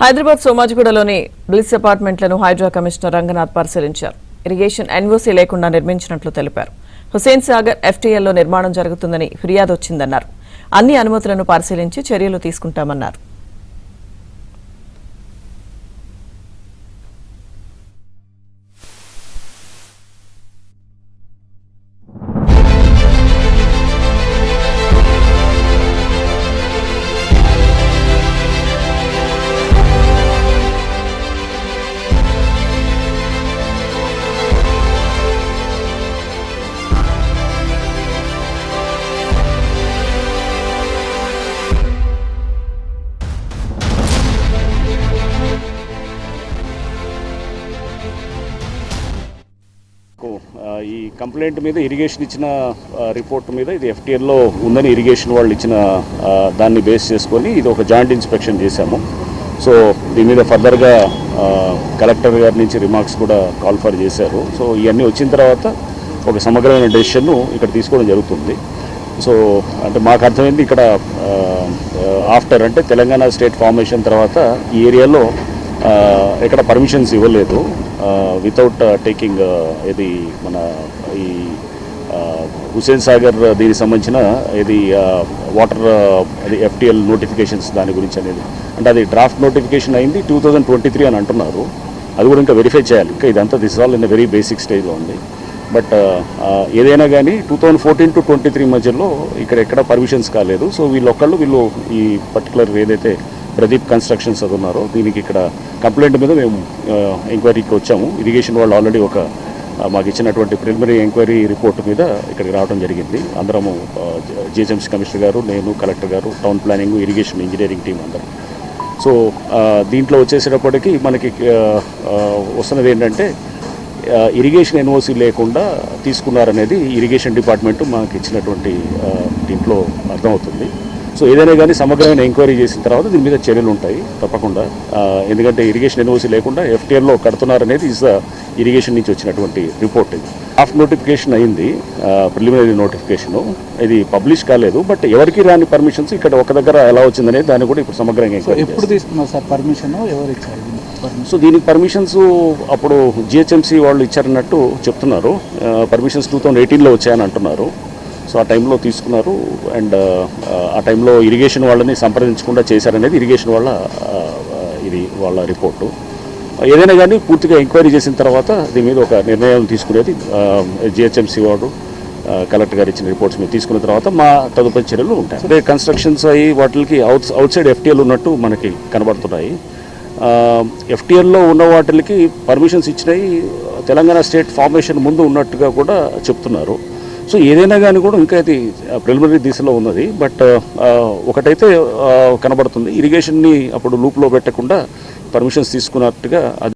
Hyderabad సోమాజిగూడలోని bliss అపార్ట్మెంట్లను Hydraa commissioner Ranganath పరిశీలించారు. Irrigation NOC లేకుండా నిర్మించినట్లు తెలిపారు. హుసేన్ సాగర్ ఎఫ్టీఎల్లో నిర్మాణం జరుగుతుందని ఫిర్యాదు వచ్చిందన్నారు. అన్ని అనుమతులను పరిశీలించి చర్యలు తీసుకుంటామన్నారు. ఈ కంప్లైంట్ మీద ఇరిగేషన్ ఇచ్చిన రిపోర్ట్ మీద ఇది ఎఫ్టీఎల్లో ఉందని ఇరిగేషన్ వాళ్ళు ఇచ్చిన దాన్ని బేస్ చేసుకొని ఇది ఒక జాయింట్ ఇన్స్పెక్షన్ చేశాము. సో దీని మీద ఫర్దర్గా కలెక్టర్ గారి నుంచి రిమార్క్స్ కూడా కాల్ ఫర్ చేశారు. సో ఇవన్నీ వచ్చిన తర్వాత ఒక సమగ్రమైన డెసిషన్ను ఇక్కడ తీసుకోవడం జరుగుతుంది. సో అంటే మాకు అర్థమైంది ఇక్కడ ఆఫ్టర్ అంటే తెలంగాణ స్టేట్ ఫార్మేషన్ తర్వాత ఈ ఏరియాలో ఎక్కడ పర్మిషన్స్ ఇవ్వలేదు వితౌట్ టేకింగ్ ఇది మన ఈ హుసేన్ సాగర్ దీనికి సంబంధించిన ఇది వాటర్ అది ఎఫ్టీఎల్ నోటిఫికేషన్స్ దాని గురించి అనేది అంటే అది డ్రాఫ్ట్ నోటిఫికేషన్ అయింది 2023 అని అంటున్నారు. అది కూడా ఇంకా వెరిఫై చేయాలి. ఇంకా ఇదంతా this all in very basic స్టేజ్లో ఉంది. బట్ ఏదైనా కానీ 2014 to 23 మధ్యలో ఇక్కడ ఎక్కడ పర్మిషన్స్ కాలేదు. సో వీళ్ళు ఈ పర్టికులర్ ఏదైతే ప్రదీప్ కన్స్ట్రక్షన్స్ అది ఉన్నారో దీనికి ఇక్కడ కంప్లైంట్ మీద మేము ఎంక్వైరీకి వచ్చాము. ఇరిగేషన్ వాళ్ళు ఆల్రెడీ ఒక మాకు ఇచ్చినటువంటి ప్రిలిమినరీ ఎంక్వైరీ రిపోర్ట్ మీద ఇక్కడికి రావడం జరిగింది. అందరము జిహెచ్ఎంసీ కమిషనర్ గారు, నేను, కలెక్టర్ గారు, town planning, irrigation engineering team అందరం. సో దీంట్లో వచ్చేసేటప్పటికి మనకి వస్తున్నది ఏంటంటే ఇరిగేషన్ ఎన్ఓసీ లేకుండా తీసుకున్నారనేది ఇరిగేషన్ డిపార్ట్మెంట్ మాకు ఇచ్చినటువంటి దీంట్లో అర్థమవుతుంది. సో ఏదైనా కానీ సమగ్రమైన ఎంక్వైరీ చేసిన తర్వాత దీని మీద చర్యలు ఉంటాయి తప్పకుండా. ఎందుకంటే ఇరిగేషన్ ఎన్ఓసీ లేకుండా ఎఫ్టీఎల్లో కడుతున్నారనేది ఇస్ ఇరిగేషన్ నుంచి వచ్చినటువంటి రిపోర్ట్. ఇది డ్రాఫ్ట్ నోటిఫికేషన్ అయింది, ప్రిలిమినరీ నోటిఫికేషను. ఇది పబ్లిష్ కాలేదు. బట్ ఎవరికి రాని పర్మిషన్స్ ఇక్కడ ఒక దగ్గర ఎలా వచ్చిందనేది దాన్ని కూడా ఇప్పుడు సమగ్రంగా ఎంక్వైరీ ఎప్పుడు తీసుకున్నారు సార్ పర్మిషన్, ఎవరు ఇచ్చారు? సో దీనికి పర్మిషన్స్ అప్పుడు జిహెచ్ఎంసీ వాళ్ళు ఇచ్చారన్నట్టు చెప్తున్నారు. పర్మిషన్స్ 2018లో వచ్చాయని అంటున్నారు. సో ఆ టైంలో తీసుకున్నారు. అండ్ ఆ టైంలో ఇరిగేషన్ వాళ్ళని సంప్రదించకుండా చేశారనేది ఇరిగేషన్ వాళ్ళ రిపోర్టు. ఏదైనా కానీ పూర్తిగా ఎంక్వైరీ చేసిన తర్వాత దీని మీద ఒక నిర్ణయం తీసుకునేది జిహెచ్ఎంసీ వాడు కలెక్టర్ గారు ఇచ్చిన రిపోర్ట్స్ మీద తీసుకున్న తర్వాత మా తదుపరి చర్యలు ఉంటాయి. అదే కన్స్ట్రక్షన్స్ అయ్యి వాటికి అవుట్ సైడ్ ఎఫ్టీఎల్ ఉన్నట్టు మనకి కనబడుతున్నాయి. ఎఫ్టీఎల్లో ఉన్న వాటికి పర్మిషన్స్ ఇచ్చినాయి తెలంగాణ స్టేట్ ఫార్మేషన్ ముందు ఉన్నట్టుగా కూడా చెప్తున్నారు. సో ఏదైనా కానీ కూడా ఇంకా అది ప్రిలిమినరీ దిశలో ఉన్నది. బట్ ఒకటైతే కనబడుతుంది, ఇరిగేషన్ని అప్పుడు లూప్లో పెట్టకుండా పర్మిషన్స్ తీసుకున్నట్టుగా